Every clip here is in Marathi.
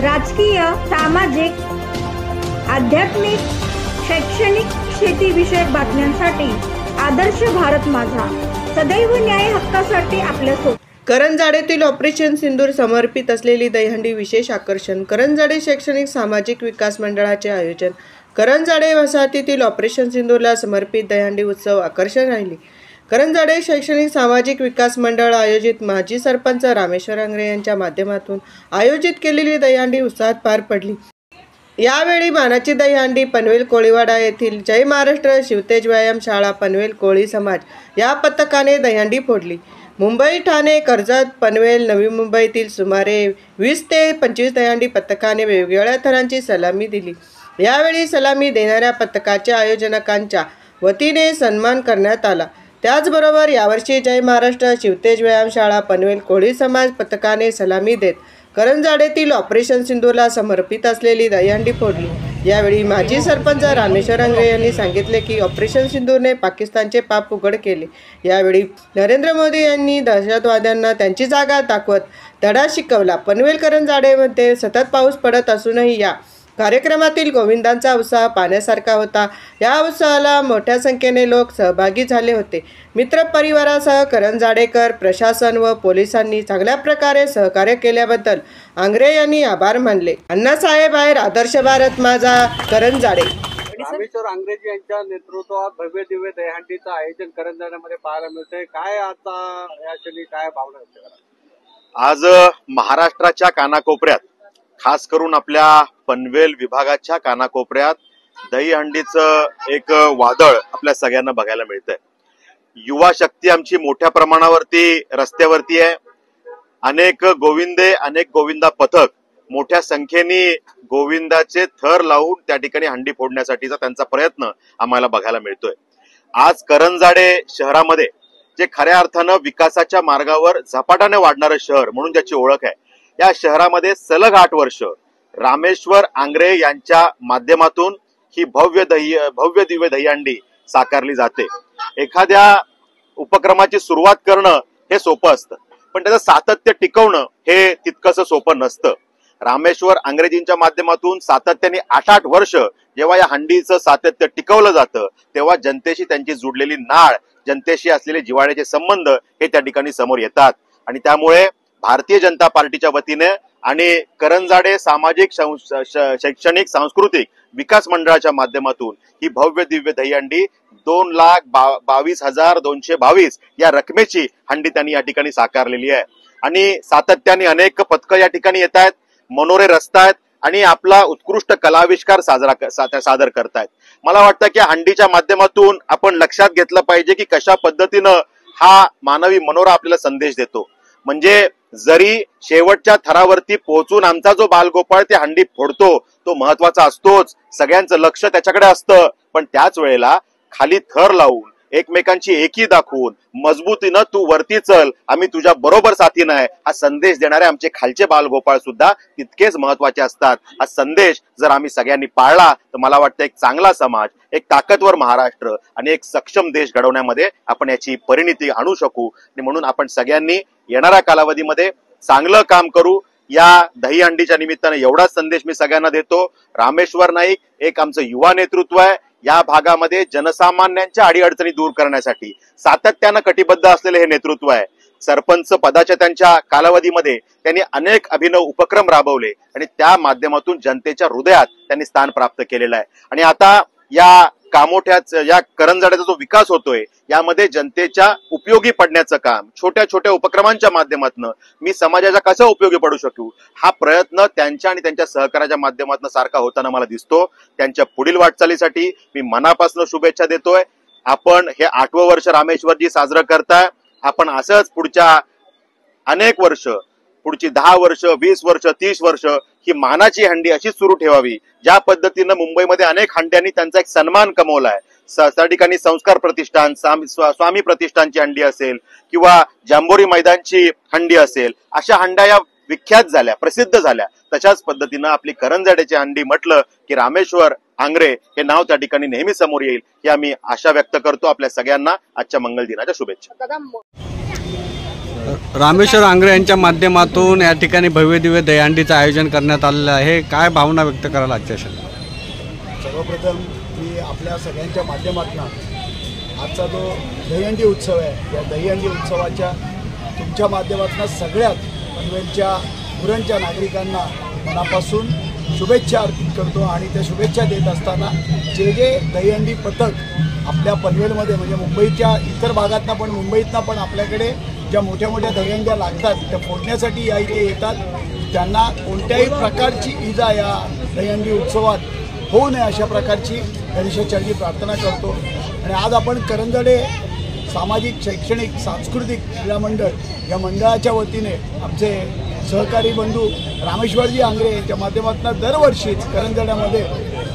राजकीय, सामाजिक, आध्यात्मिक, शैक्षणिक, शेतीविषयक बातम्यांसाठी आदर्श भारत माझा सदैव न्याय हक्कासाठी आपल्यासोबत. करंजाडेतील ऑपरेशन सिंदूर समर्पित असलेली दहीहंडी विशेष आकर्षण. करंजाडे शैक्षणिक सामाजिक विकास मंडळाचे आयोजन. करंजाडे वसाहतीतील ऑपरेशन सिंदूरला समर्पित दहीहंडी उत्सव आकर्षण राहिली. करंजाडे शैक्षणिक सामाजिक विकास मंडळ आयोजित माजी सरपंच रामेश्वर आंग्रे यांच्या माध्यमातून आयोजित केलेली दहीहंडी उत्साहात पार पडली. यावेळी मानाची दहीहंडी पनवेल कोळीवाडा येथील जय महाराष्ट्र शिवतेज व्यायाम शाळा पनवेल कोळी समाज या पथकाने दहीहंडी फोडली. मुंबई, ठाणे, कर्जत, पनवेल, नवी मुंबईतील सुमारे 20 ते 25 दहीहंडी पथकाने वेगवेगळ्या थरांची सलामी दिली. यावेळी सलामी देणाऱ्या पथकाच्या आयोजकांच्या वतीने सन्मान करण्यात आला. त्याचबरोबर यावर्षी जय महाराष्ट्र शिवतेज व्यायाम शाळा पनवेल कोळी समाज पथकाने सलामी देत करंजाडेतील ऑपरेशन सिंदूरला समर्पित असलेली दहीहंडी फोडली. यावेळी माजी सरपंच रामेश्वर आंग्रे यांनी सांगितले की ऑपरेशन सिंदूरने पाकिस्तानचे पाप उघड केले. यावेळी नरेंद्र मोदी यांनी दहशतवाद्यांना त्यांची जागा दाखवत धडा शिकवला. पनवेल करंजाडेमध्ये सतत पाऊस पडत असूनही या कार्यक्रमातील गोविंदांचा उत्साह पाहण्यासारखा होता. या उत्सवाला मोठ्या संख्येने लोक सहभागी झाले होते. मित्रपरिवारासह करंजाडेकर, प्रशासन व पोलिसांनी चांगल्या प्रकारे सहकार्य केल्याबद्दल आंग्रे यांनी आभार मानले. अण्णासाहेब आहेर, आदर्श भारत माझा, करंजाडे. रामेश्वर आंग्रेजी यांच्या नेतृत्वात भव्य दिव्य दहीहंडीचं आयोजन करंजाड्यामध्ये पाहायला मिळतंय. काय आता या क्षणी काय भावना आहेत? आज महाराष्ट्राच्या कानाकोपऱ्यात, खास करून आपल्या पनवेल विभागाच्या कानाकोपऱ्यात दहीहंडीचं एक वादळ आपल्या सगळ्यांना बघायला मिळतंय. युवा शक्ती आमची मोठ्या प्रमाणावरती रस्त्यावरती आहे. अनेक गोविंदे, अनेक गोविंदा पथक मोठ्या संख्येने गोविंदाचे थर लावून त्या ठिकाणी हंडी फोडण्यासाठीचा त्यांचा प्रयत्न आम्हाला बघायला मिळतोय. आज करंजाडे शहरामध्ये जे खऱ्या अर्थानं विकासाच्या मार्गावर झपाट्याने वाढणारं शहर म्हणून ज्याची ओळख आहे, या शहरामध्ये सलग 8 वर्ष रामेश्वर आंग्रे यांच्या माध्यमातून ही भव्य दिव्य दहीहंडी साकारली जाते. एखाद्या उपक्रमाची सुरुवात करणं हे सोपं असतं, पण त्याचं सातत्य टिकवणं हे तितकंसं सोपं नसतं. रामेश्वर आंग्रेजींच्या माध्यमातून सातत्याने 8 वर्ष जेव्हा या हंडीचं सातत्य टिकवलं जातं, तेव्हा जनतेशी त्यांची जुडलेली नाळ, जनतेशी असलेले जिव्हाळ्याचे संबंध हे त्या ठिकाणी समोर येतात. आणि त्यामुळे भारतीय जनता पार्टीच्या वतीने आणि करंजाडे सामाजिक शैक्षणिक सांस्कृतिक विकास मंडळाच्या माध्यमातून ही भव्य दिव्य दहीहंडी 2,22,222 या रकमेची हंडी त्यांनी या ठिकाणी साकारलेली आहे. आणि सातत्याने अनेक पथकं या ठिकाणी येत आहेत, मनोरे रचतायत आणि आपला उत्कृष्ट कलाविष्कार सादर करतायत. मला वाटतं की हंडीच्या माध्यमातून आपण लक्षात घेतलं पाहिजे की कशा पद्धतीनं हा मानवी मनोरा आपल्याला संदेश देतो. म्हणजे जरी शेवटच्या थरावरती पोहोचून आमचा जो बालगोपाळ ते हंडी फोडतो तो महत्वाचा असतोच, सगळ्यांचं लक्ष त्याच्याकडे असतं, पण त्याच वेळेला खाली थर लावून एकमेकांची एकी दाखवून मजबूतीनं तू वरती चल, आम्ही तुझ्या बरोबर साथीनं आहे, हा संदेश देणारे आमचे खालचे बालगोपाळ सुद्धा तितकेच महत्वाचे असतात. हा संदेश जर आम्ही सगळ्यांनी पाळला तर मला वाटतं एक चांगला समाज, एक ताकदवर महाराष्ट्र आणि एक सक्षम देश घडवण्यामध्ये आपण याची परिणिती आणू शकू. आणि म्हणून आपण सगळ्यांनी येणाऱ्या कालावधीमध्ये चांगलं काम करू. या दहीहंडीच्या निमित्ताने एवढाच संदेश मी सगळ्यांना देतो. रामेश्वर नाईक एक आमचं युवा नेतृत्व आहे. या भागामध्ये जनसामान्यांच्या अडीअडचणी दूर करण्यासाठी सातत्यानं कटिबद्ध असलेले हे नेतृत्व आहे. सरपंच पदाच्या त्यांच्या कालावधीमध्ये त्यांनी अनेक अभिनव उपक्रम राबवले आणि त्या माध्यमातून जनतेच्या हृदयात त्यांनी स्थान प्राप्त केलेलं आहे. आणि आता या या करंजाड्याचा जो विकास होतोय यामध्ये जनतेच्या उपयोगी पडण्याचं काम, छोट्या छोट्या उपक्रमांच्या माध्यमातून मी समाजाच्या कसा उपयोगी पडू शकू, हा प्रयत्न त्यांच्या आणि त्यांच्या सहकार्याच्या माध्यमातून सारखा होताना मला दिसतो. त्यांच्या पुढील वाटचालीसाठी मी मनापासून शुभेच्छा देतोय. आपण हे 8वं वर्ष रामेश्वरजी साजरं करताय. आपण असंच पुढच्या अनेक वर्ष, पुढची 10 वर्ष, 20 वर्ष, 30 वर्ष ही मानाची हंडी अशीच सुरू ठेवावी. ज्या पद्धतीनं मुंबईमध्ये अनेक हंड्यांनी त्यांचा एक सन्मान कमवलाय, त्या ठिकाणी संस्कार प्रतिष्ठान, स्वामी प्रतिष्ठानची हंडी असेल किंवा जांभोरी मैदानची हंडी असेल, अशा हंड्या या विख्यात झाल्या, प्रसिद्ध झाल्या. तशाच पद्धतीनं आपली करंजाड्याची हंडी म्हटलं की रामेश्वर आंग्रे हे नाव त्या ठिकाणी नेहमी समोर येईल, ही आम्ही आशा व्यक्त करतो. आपल्या सगळ्यांना आजच्या मंगल दिनाच्या शुभेच्छा. रामेश्वर आंग्रे यांच्या माध्यमातून या ठिकाणी भव्य दिव्य दहीहंडीचं आयोजन करण्यात आलेलं आहे. काय भावना व्यक्त कराल आजच्या क्षणी? सर्वप्रथम मी आपल्या सगळ्यांच्या माध्यमातून आजचा जो दहीहंडी उत्सव आहे, या दहीहंडी उत्सवाच्या तुमच्या माध्यमातून सगळ्यात पनवेलच्या पुरणच्या नागरिकांना मनापासून शुभेच्छा अर्पित करतो. आणि त्या शुभेच्छा देत असताना जे दहीहंडी पथक आपल्या पनवेलमध्ये म्हणजे मुंबईच्या इतर भागातनं पण मुंबईतनं पण आपल्याकडे ज्या मोठ्या मोठ्या दहीहंड्या लागतात त्या फोडण्यासाठी या इथे येतात, त्यांना कोणत्याही प्रकारची इजा या दहीहंडी उत्सवात होऊ नये अशा प्रकारची गणेशाचरणी प्रार्थना करतो. आणि आज आपण करंजडे सामाजिक शैक्षणिक सांस्कृतिक क्रीडा मंडळ या मंडळाच्या वतीने आमचे सहकारी बंधू रामेश्वरजी आंग्रे यांच्या माध्यमातून दरवर्षीच करंजड्यामध्ये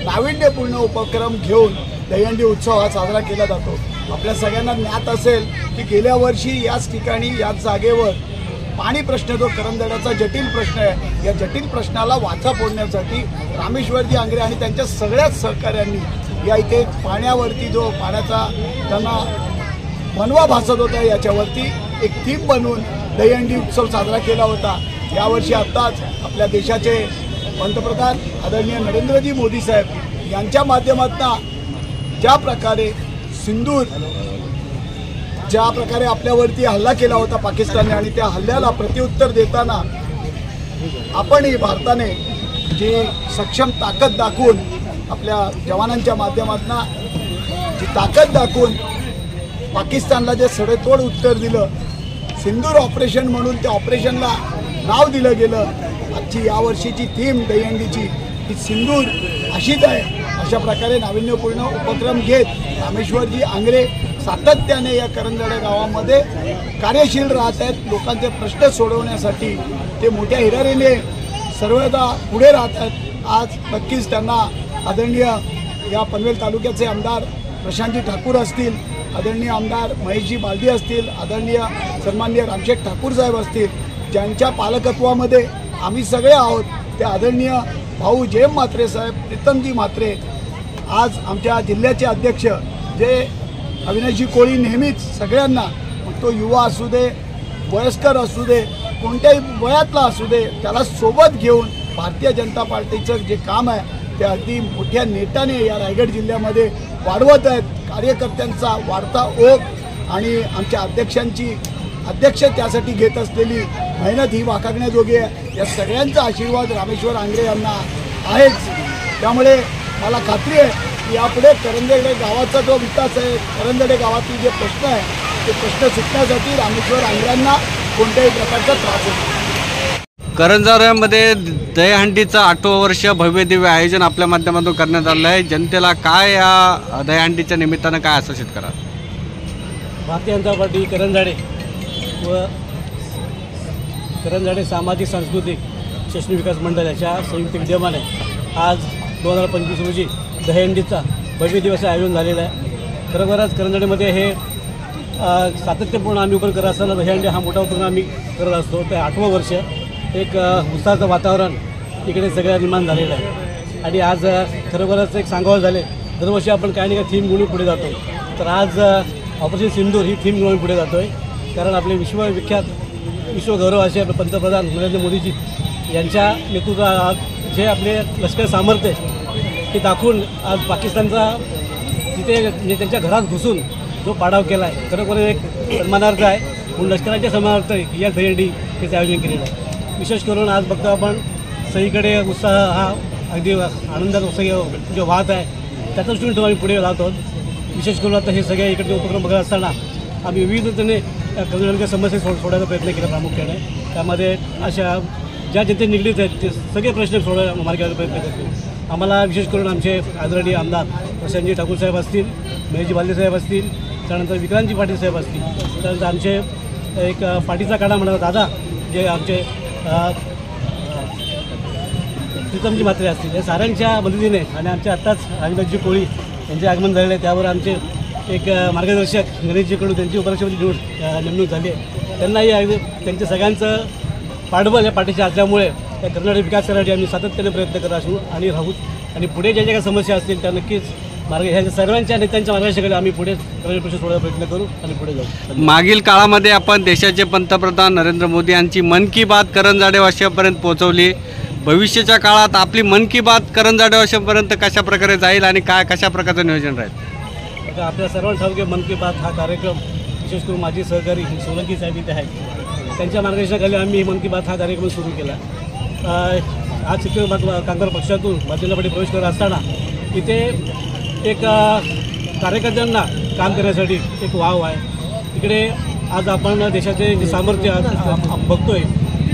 नाविन्यपूर्ण उपक्रम घेऊन दहीहंडी उत्सव हा साजरा केला जातो. आपल्या सगळ्यांना ज्ञात असेल की गेल्या वर्षी याच ठिकाणी याच जागेवर पाणी प्रश्न जो करंजड्याचा जटिल प्रश्न आहे, या जटिल प्रश्नाला वाचा फोडण्यासाठी रामेश्वरजी आंग्रे आणि त्यांच्या सगळ्याच सहकाऱ्यांनी या इथे पाण्यावरती जो पाण्याचा त्यांना मनवा भासत होता याच्यावरती एक थीम बनवून दहीहंडी उत्सव साजरा केला होता. यावर्षी आत्ताच आपल्या देशाचे पंतप्रधान आदरणीय नरेंद्रजी मोदी साहेब यांच्या माध्यमातून ज्या प्रकारे ज्या प्रकारे आपल्यावरती हल्ला केला होता पाकिस्तानने आणि त्या हल्ल्याला प्रत्युत्तर देताना आपणही भारताने जी सक्षम ताकद दाखवून आपल्या जवानांच्या माध्यमातून जी ताकद दाखवून पाकिस्तानला जे सडेतोड उत्तर दिलं, सिंदूर ऑपरेशन म्हणून त्या ऑपरेशनला नाव दिलं गेलं. आजची यावर्षीची थीम दहीहंडीची ही सिंदूर अशीच आहे. अशा प्रकारे नाविन्यपूर्ण उपक्रम घेत रामेश्वरजी आंग्रे सातत्याने या करंजडे गावामध्ये कार्यशील राहत आहेत. लोकांचे प्रश्न सोडवण्यासाठी ते मोठ्या हिरारीने सर्वदा पुढे राहत आहेत. आज नक्कीच त्यांना आदरणीय या पनवेल तालुक्याचे आमदार प्रशांतजी ठाकूर असतील, आदरणीय आमदार महेशजी बालदी असतील, आदरणीय सन्माननीय रामशेठ ठाकूर साहेब असतील, ज्यांच्या पालकत्वामध्ये आम्ही सगळे आहोत, ते आदरणीय भाऊ जयम म्हात्रे साहेब, प्रीतमजी म्हात्रे, आज आमच्या जिल्ह्याचे अध्यक्ष जे अविनाशजी कोळी नेहमीच सगळ्यांना, तो युवा असू दे, वयस्कर असू दे, कोणत्याही वयातला असू दे, त्याला सोबत घेऊन भारतीय जनता पार्टीचं जे काम आहे ते अगदी मोठ्या नेटाने या रायगड जिल्ह्यामध्ये वाढवत आहेत. कार्यकर्त्यांचा वाढता ओघ आणि आमच्या अध्यक्ष त्यासाठी घेत असलेली मेहनत ही वाखाणण्याजोगी आहे. या सगळ्यांचा आशीर्वाद रामेश्वर आंग्रे यांना आहेच. त्यामुळे मला खात्री आहे की यापुढे करंजडे गावाचा जो विकास आहे, करंजडे गावातील जे प्रश्न आहे ते प्रश्न सुटण्यासाठी रामेश्वर आंग्र्यांना कोणत्याही प्रकारचा त्रास होतो. करंजड्यामध्ये दहीहंडीचं 8वं वर्ष भव्य दिव्य आयोजन आपल्या माध्यमातून करण्यात आलं आहे. जनतेला काय या दहीहंडीच्या निमित्तानं काय आश्वासित करा? भारतीय जनता पार्टी करंजडे व करंजडे सामाजिक सांस्कृतिक शैक्षणिक विकास मंडळ याच्या संयुक्त विद्यमाने आज 2025 रोजी दहीहंडीचा भव्य दिवस आयोजन झालेलं आहे. खरोखरच करंजडेमध्ये हे सातत्यपूर्ण आम्ही उपक्रम करत असताना दहीहंडी हा मोठा उपक्रम आम्ही करत असतो. ते 8वं वर्ष एक उत्साहाचं वातावरण इकडे सगळ्या निर्माण झालेलं आहे. आणि आज खरोखरच एक सांगावं झाले, दरवर्षी आपण काही ना काही थीम घेऊन पुढे जातो. तर आज ऑपरेशन सिंदूर ही थीम घेऊन पुढे जातो आहे. कारण आपले विश्वविख्यात विश्वगौरव असे आपले पंतप्रधान नरेंद्र मोदीजी यांच्या नेतृत्वात जे आपले लष्कर सामर्थ्य ते दाखवून आज पाकिस्तानचा तिथे म्हणजे त्यांच्या घरात घुसून जो पाडाव केला आहे, खरोखर एक सन्मानार्थ आहे. म्हणून लष्कराच्या सन्मानार्थ या दहीहंडी त्याचं आयोजन केलेलं आहे. विशेष करून आज बघतो आपण सगळीकडे उत्साह हा अगदी आनंदात उत्साह जो वाहत आहे, त्याच्या दृष्टीने आम्ही पुढे राहत आहोत. विशेष करून आता हे सगळे इकडचे उपक्रम बघत असताना आम्ही विविधतेने करंजडच्या समस्या सोडवायचा प्रयत्न केला प्रामुख्याने. त्यामध्ये अशा ज्या जनते निगडीत आहेत ते सगळे प्रश्न सोडवायला मार्गाचा प्रयत्न करतो. आम्हाला विशेष करून आमचे आदरणीय आमदार प्रशांतजी ठाकूर साहेब असतील, महेशजी बालदी साहेब असतील, त्यानंतर विक्रांतजी पाटील साहेब असतील, त्यानंतर आमचे एक पाठीचा काढा म्हणतात दादा जे आमचे प्रीतमजी म्हात्रे असतील, या साऱ्यांच्या मदतीने आणि आमच्या आत्ताच अविनाशजी कोळी यांचे आगमन झालेले आहे. त्यावर आमचे एक मार्गदर्शक गणेशजीकडून त्यांची उपराष्ट्रपती नेमणूक झाली आहे. त्यांनाही अगदी त्यांच्या सगळ्यांचं पाठबळ या पाठीशी असल्यामुळे या कर्नाटक विकास करण्यासाठी आम्ही सातत्याने प्रयत्न करत असू आणि राहू. आणि पुढे ज्या ज्या काही समस्या असतील त्या नक्कीच ह्या सर्वांच्या नेत्यांच्या मार्गदर्शनाखाली आम्ही पुढे कर्मचारी परिषद सोडण्याचा प्रयत्न करू आणि पुढे जाऊ. मागील काळामध्ये आपण देशाचे पंतप्रधान नरेंद्र मोदी यांची मन की बात करंजाडेवासियांपर्यंत पोहोचवली. भविष्याच्या काळात आपली मन की बात करंजाडेवासियांपर्यंत कशा प्रकारे जाईल आणि कशा प्रकारचं नियोजन राहील? आता आपल्या सर्वांना ठाऊक आहे मन की बात हा कार्यक्रम विशेष करून माझी सहकारी सोलंकी साहेब इथे आहेत, त्यांच्या मार्गदर्शनाखाली आम्ही मन की बात हा कार्यक्रम सुरू केला. आज चित्रपट काँग्रेस पक्षातून भारतीय पार्टी प्रवेश करत असताना इथे एक कार्यकर्त्यांना काम करण्यासाठी एक वाव आहे. तिकडे आज आपण देशाचे जे सामर्थ्य बघतोय,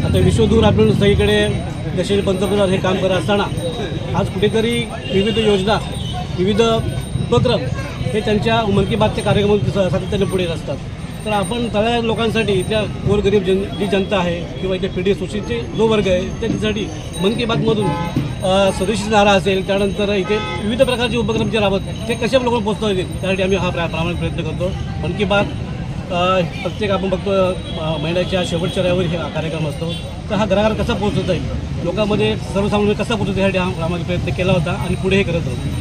आता विश्वदूर आपण सगळीकडे देशाचे पंतप्रधान हे काम करत असताना आज कुठेतरी विविध योजना विविध उपक्रम हे त्यांच्या मन की बातच्या कार्यक्रमात सातत्याने पुढे येत असतात. तर आपण तळा लोकांसाठी इथल्या गोरगरीब जी जनता आहे किंवा इथे पिढी सुशिक्षित जो वर्ग आहे त्यांच्यासाठी मन की बातमधून स्वदेशी नारा असेल, त्यानंतर इथे विविध प्रकारचे उपक्रम जे राबत ते कशा लोकांना पोहोचता येतील त्यासाठी आम्ही हा प्रामाणिक प्रयत्न करतो. मन की बात प्रत्येक आपण बघतो महिन्याच्या शेवटच्या रविवारी हे कार्यक्रम असतो. तर हा घराघर कसा पोहोचवता येईल, लोकांमध्ये सर्वसामान्य कसा पोहोचवता यासाठी हा प्रामाणिक प्रयत्न केला होता आणि पुढेही करत राहू.